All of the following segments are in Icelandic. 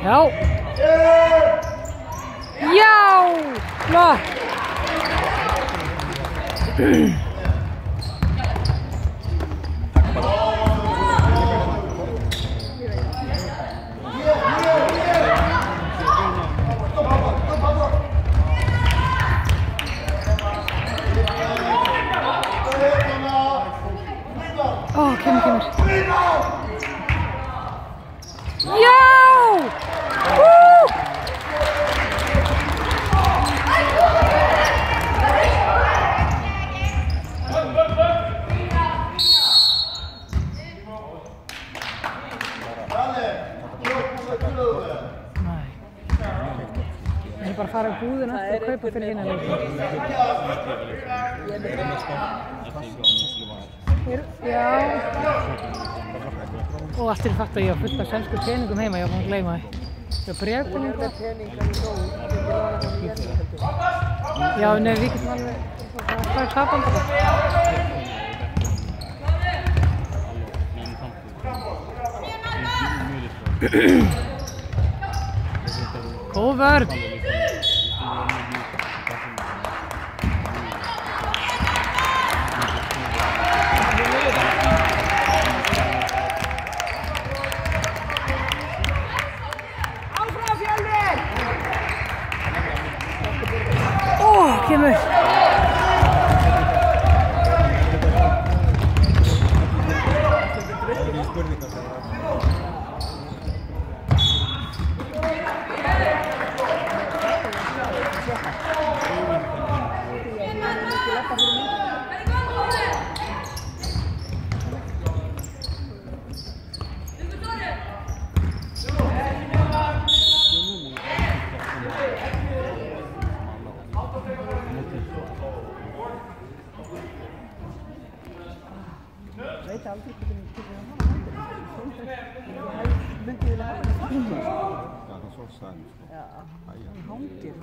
Já! Já! Flott! Kemur. Já! Ég er bara að fara í búðina og kaupa fyrir hina leikinn. Já. Og allt fatt að ég á fullt af sænsku peningum heima, ég var búin að gleyma því. Ég var bréfpeningar. Já, nei, við getum alveg hvað er tapandi það? Góð vörn! Kemur. veit aldrei hvernig það myndi vilja hafa það. Já, það er svo sæn. Já, hann hangir.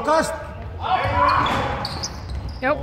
Kast! Jo.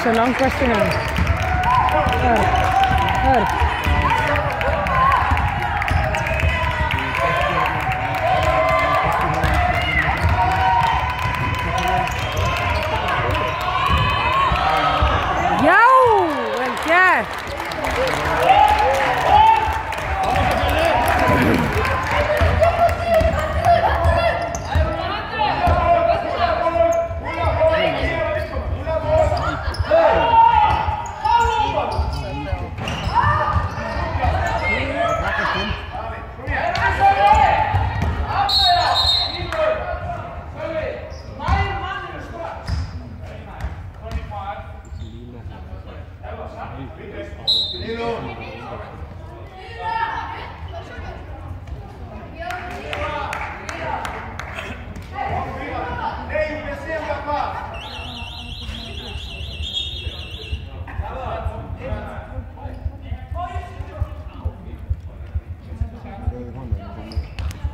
Så langt beste her. Hør.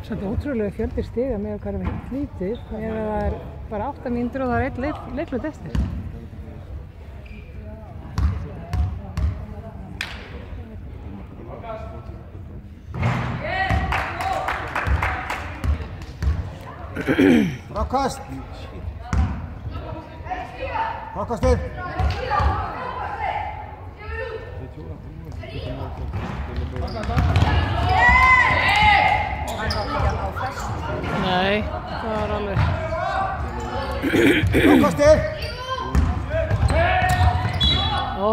Svolítið ótrúlega fjöldi stiga með hvað er heilt lítið ef það er bara 8 mínútur og það er einn leiklut eftir. Bra kast! Frákastið! Nei, það var alveg. Frákastið! Ó.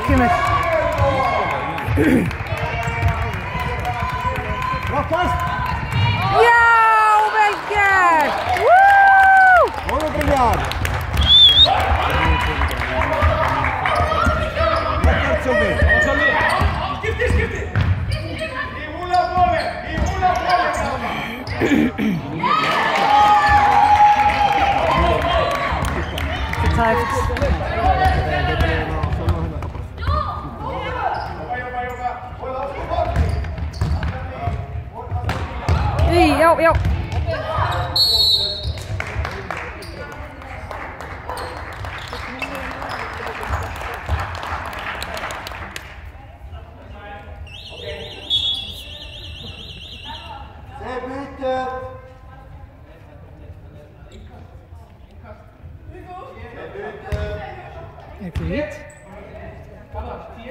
Kemur. Frákast! Já, vel gert! Woo! Góður Brynjar! Lekkert Sölvi! Skipti! Í húla bóli! Tæft. Já. Ekki vít.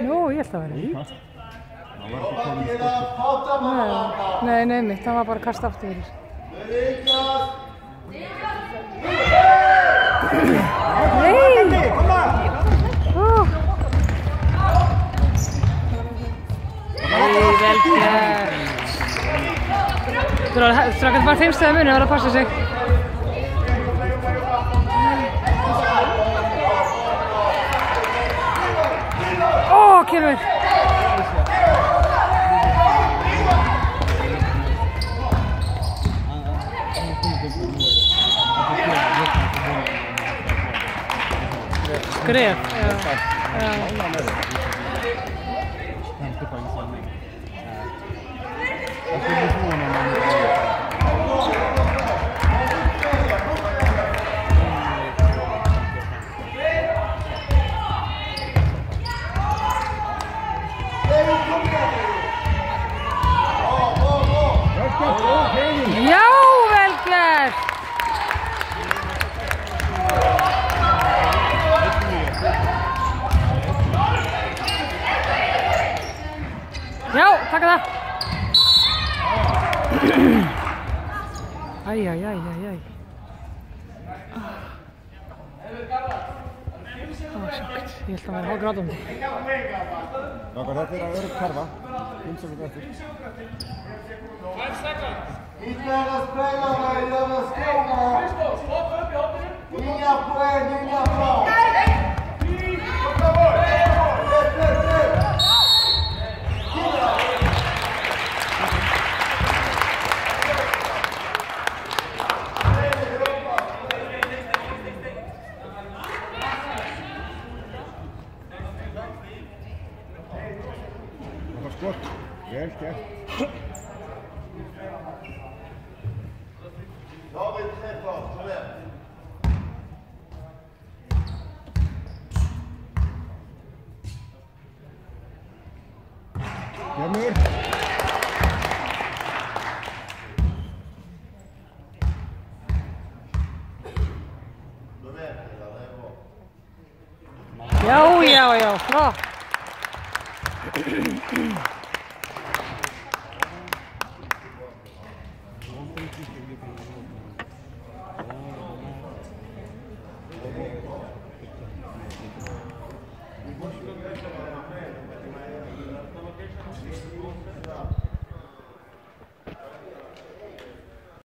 Nú, ég held að vera. Nei, mitt, það var bara að kasta aftur fyrir. Nei! Vel gert. Strákar bara 5 stöðum muni, það var að passa sig. Kemur. Skref. Já, vel gert! Já, taka það! Æj. Sjokkt, ég held að vera hálfgrátandi. Þetta er að örugg karfa. 5 sekúndur eftir. Inte alla spelare gör en skåma. Inga poäng, inga bra. Det var skott. Väl gert. David träffar, kom igen. Kemur. Já, bra.